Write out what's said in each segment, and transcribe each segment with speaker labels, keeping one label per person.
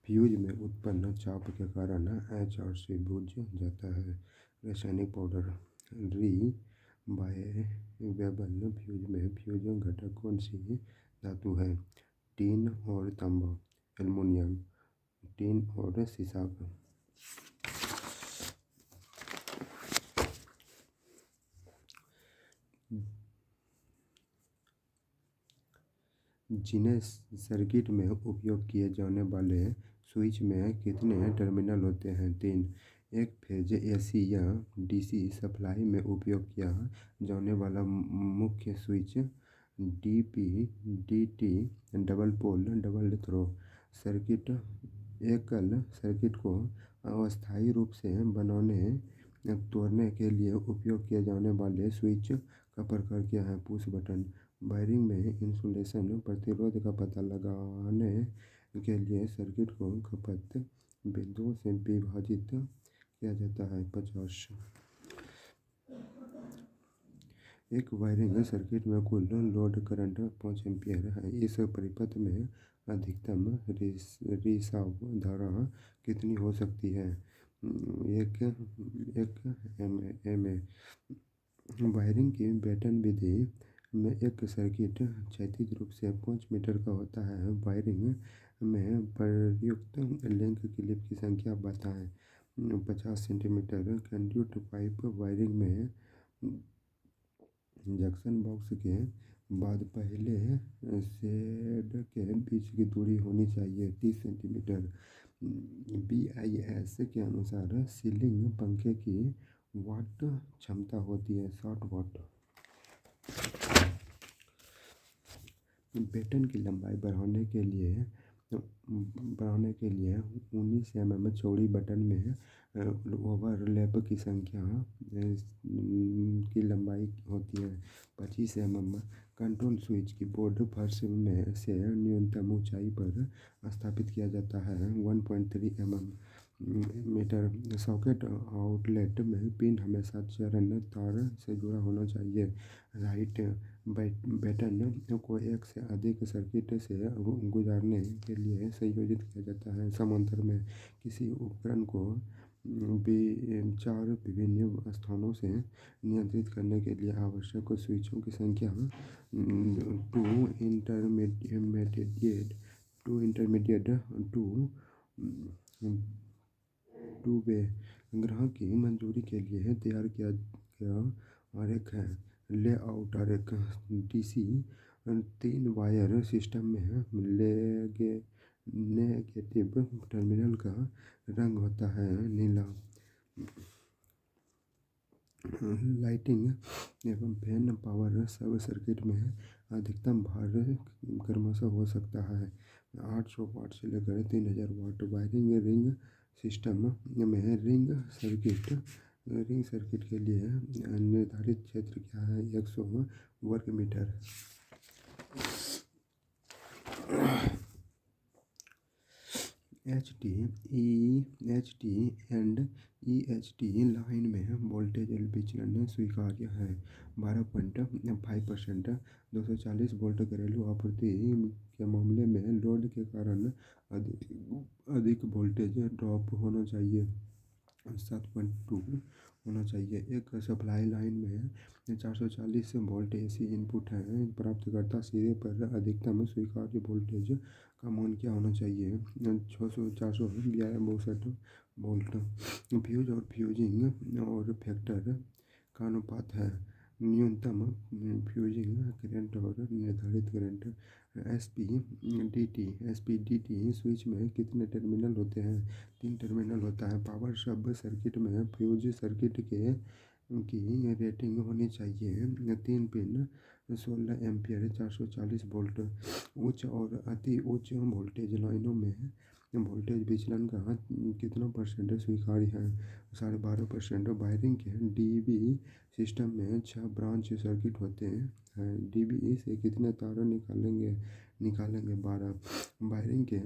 Speaker 1: Fuse में उत्पन्न चाप के कारण H और C बुझ जाता है। रासायनिक पाउडर रीवायरेबल फ्यूज में फ्यूज घटक कौन सी धातु है? टिन और तांबा, एल्युमिनियम, टिन और सीसाक। जिन्हें सर्किट में उपयोग किए जाने वाले स्विच में कितने टर्मिनल होते हैं? 3। एक फेज AC या DC सप्लाई में उपयोग किया जाने वाला मुख्य switch DP, DT, double pole, double throw circuit. एकल सर्किट को अस्थायी रूप से बनाने तोड़ने के लिए उपयोग किए जाने वाले स्विच का प्रकार क्या है? Push button. वायरिंग में इंसुलेशन प्रतिरोध का पता लगाने के लिए सर्किट को खपत बिंदुओं से विभाजित किया जाता है। 50। एक वायरिंग सर्किट में कुल लोड करंट 5 एम्पीयर है। इस परिपथ में अधिकतम रिसाव धारा कितनी हो सकती है? 1 MA। वायरिंग की बेटन विधि में एक सर्किट क्षैतिज रूप से 5 मीटर का होता है। वायरिंग में प्रयुक्त लिंक क्लिप की संख्या बताएं। 50 सेंटीमीटर। कंडक्ट पाइप वायरिंग में जंक्शन बॉक्स के बाद पहले शेड के बीच की दूरी होनी चाहिए 30 सेंटीमीटर। BIS के अनुसार सीलिंग पंखे की वाट क्षमता होती है 60 वाट। बेटन की लंबाई बढ़ाने के लिए 19 mm चौड़ी बटन में ओवरलैप की संख्या की लंबाई होती है 25 mm। कंट्रोल स्विच की बोर्ड फर्श में से न्यूनतम ऊंचाई पर स्थापित किया जाता है 1.3 मीटर। सॉकेट आउटलेट में पिन हमेशा चरण तार से जुड़ा होना चाहिए। राइट बेटन को एक से अधिक सर्किट से गुजारने के लिए संयोजित किया जाता है। समांतर में किसी उपकरण को 4 विभिन्न स्थानों से नियंत्रित करने के लिए आवश्यक स्विचों की संख्या 2 इंटरमीडिएट 2 वे। ग्राहक की मंजूरी के लिए तैयार किया गया आरेख है। लेआउट आरेख। DC 3 वायर सिस्टम में नेगेटिव टर्मिनल का रंग होता है नीला। लाइटिंग एवं फैन पावर सब सर्किट में अधिकतम भार क्रमशः हो सकता है 800 वाट से लेकर 3000 वाट। वायरिंग रिंग सिस्टम में रिंग सर्किट के लिए निर्धारित क्षेत्र क्या है? 100 वर्ग metre. HT and EHT line में वोल्टेज विचलन स्वीकार्य है 12.5%। 240 वोल्ट घरेलू आपूर्ति के मामले में लोड के कारण अधिक वोल्टेज ड्रॉप होना चाहिए 7.2 होना चाहिए। एक सप्लाई लाइन में 440 वोल्ट AC इनपुट है। प्राप्तकर्ता सिरे पर अधिकतम स्वीकार्य वोल्टेज का मान क्या होना चाहिए? 462 वोल्ट। फ्यूज और फ्यूजिंग और फैक्टर का अनुपात है न्यूनतम फ्यूजिंग करंट और निर्धारित करंट। SPDT स्विच में कितने टर्मिनल होते हैं? 3 टर्मिनल होता है। पावर सब सर्किट में फ्यूज सर्किट की रेटिंग होनी चाहिए 3 पिन 16 एम्पीयर 440 वोल्ट। उच्च और अति उच्च वोल्टेज लाइनों में वोल्टेज विचलन का कितना परसेंट स्वीकार्य है? 12.5%। वायरिंग के DB सिस्टम में 6 ब्रांच सर्किट होते हैं। DB से कितने तार निकालेंगे 12। वायरिंग के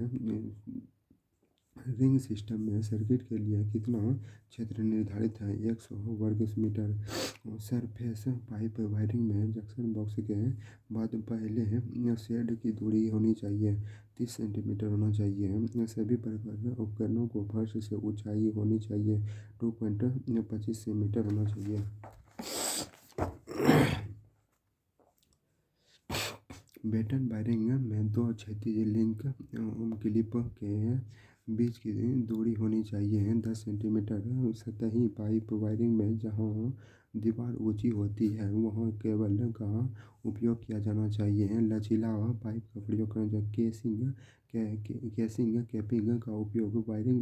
Speaker 1: रिंग सिस्टम में सर्किट के लिए कितना क्षेत्र निर्धारित है? 100 वर्ग मीटर। सरफेस पाइप वायरिंग में जंक्शन बॉक्स के बाद पहले शेड की दूरी होनी चाहिए 30 सेंटीमीटर होना चाहिए। सभी प्रकार के उपकरणों को फर्श से ऊंचाई होनी चाहिए 2.25 मीटर होना चाहिए। बेटन वायरिंग में दो क्षैतिज लिंक क्लिप के बीच की दूरी होनी चाहिए 10 सेंटीमीटर। सतही पाइप वायरिंग में जहां दीवार ऊंची होती है वहां केबल का उपयोग किया जाना चाहिए। लचीला पाइप का प्रयोग करना चाहिए। केसिंग कैपिंग का उपयोग वायरिंग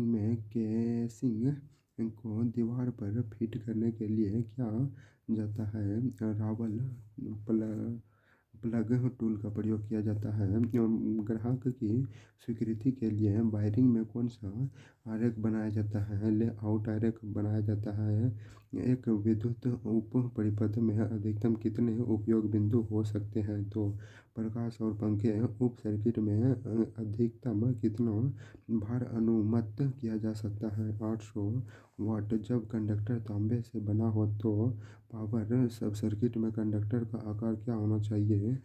Speaker 1: में केसिंग को दीवार पर फिट करने के लिए किया जाता है। रावल प्लग टूल का प्रयोग किया जाता है। ग्राहक की स्वीकृति के लिए वायरिंग में कौन सा आरेख बनाया जाता है? लेआउट आरेख बनाया जाता है। एक विद्युत उप परिपथ में अधिकतम कितने उपयोग बिंदु हो सकते हैं? तो प्रकाश और पंखे उप सर्किट में अधिकतम कितना भार अनुमत किया जा सकता है? 800 वाट। जब कंडक्टर तांबे से बना हो तो पावर सब सर्किट में कंडक्टर का आकार क्या होना चाहिए?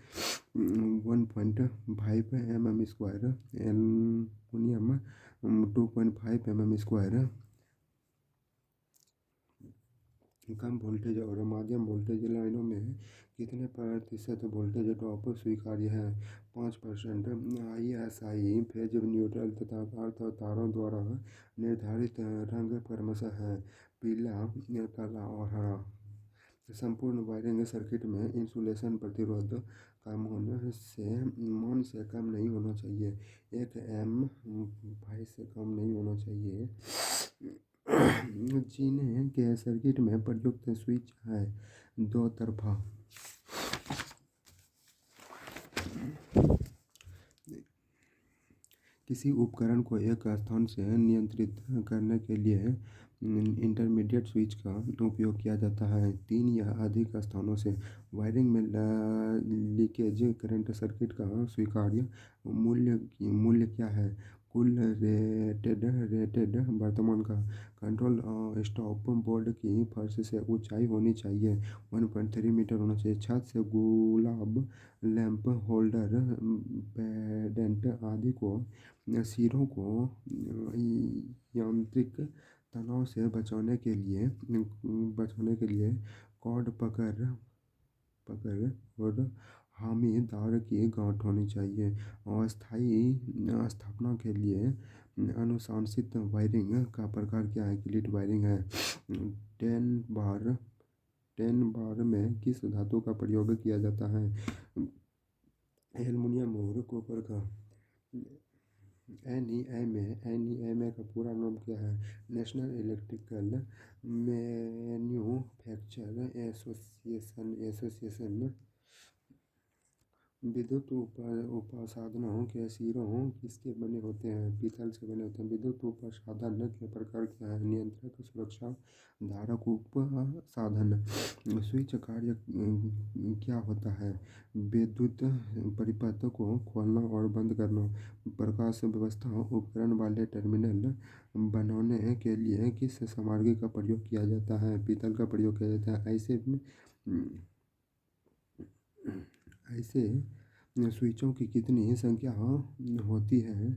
Speaker 1: 1.5 mm²। Aluminium 2.5 mm²। कम वोल्टेज और मध्यम वोल्टेज लाइनों में कितने प्रतिशत वोल्टेज ड्रॉप स्वीकार्य है? 5%। ISI फेज न्यूट्रल तथा अर्थ तारों द्वारा निर्धारित रंग क्रमशः है पीला, काला और हरा। संपूर्ण वायरिंग सर्किट में इंसुलेशन प्रतिरोध का मान से कम नहीं होना चाहिए 1 M से कम नहीं होना चाहिए। चीनी के सर्किट में प्रयुक्त स्विच है दो तरफा। किसी उपकरण को एक स्थान से नियंत्रित करने के लिए इंटरमीडिएट स्विच का उपयोग किया जाता है 3 या अधिक स्थानों से। वायरिंग में लीकेज करंट सर्किट का स्वीकार्य मूल्य क्या है? कुल रेटेड वर्तमान का। कंट्रोल स्टॉप बोर्ड की फर्श से ऊंचाई होनी चाहिए 1.3 मीटर होना चाहिए। छत से गुलाब लैंप होल्डर पेडेंट आदि को सिरों को यांत्रिक तनाव से बचाने के लिए कॉर्ड पकड़ और हामी दार की गांठ होनी चाहिए। अस्थायी स्थापना के लिए अनुशंसित वायरिंग का प्रकार क्या है? ग्लिट वायरिंग है। 10 बार में किस धातु का प्रयोग किया जाता है? एल्युमिनियम और कॉपर का। NEMA का पूरा नाम क्या है? National electrical manufacturer association. विद्युत उपसाधनों के सिरों किसके बने होते हैं? पीतल से बने होते हैं। विद्युत उपसाधन के प्रकार क्या है? नियंत्रक, सुरक्षा, धारक, उपसाधन। स्विच कार्य क्या होता है? विद्युत परिपथ को खोलना और बंद करना। प्रकाश व्यवस्था उपकरण वाले टर्मिनल बनाने के लिए किस सामग्री का प्रयोग किया जाता है? पीतल का प्रयोग किया जाता है। ऐसे स्विचों की कितनी संख्या होती है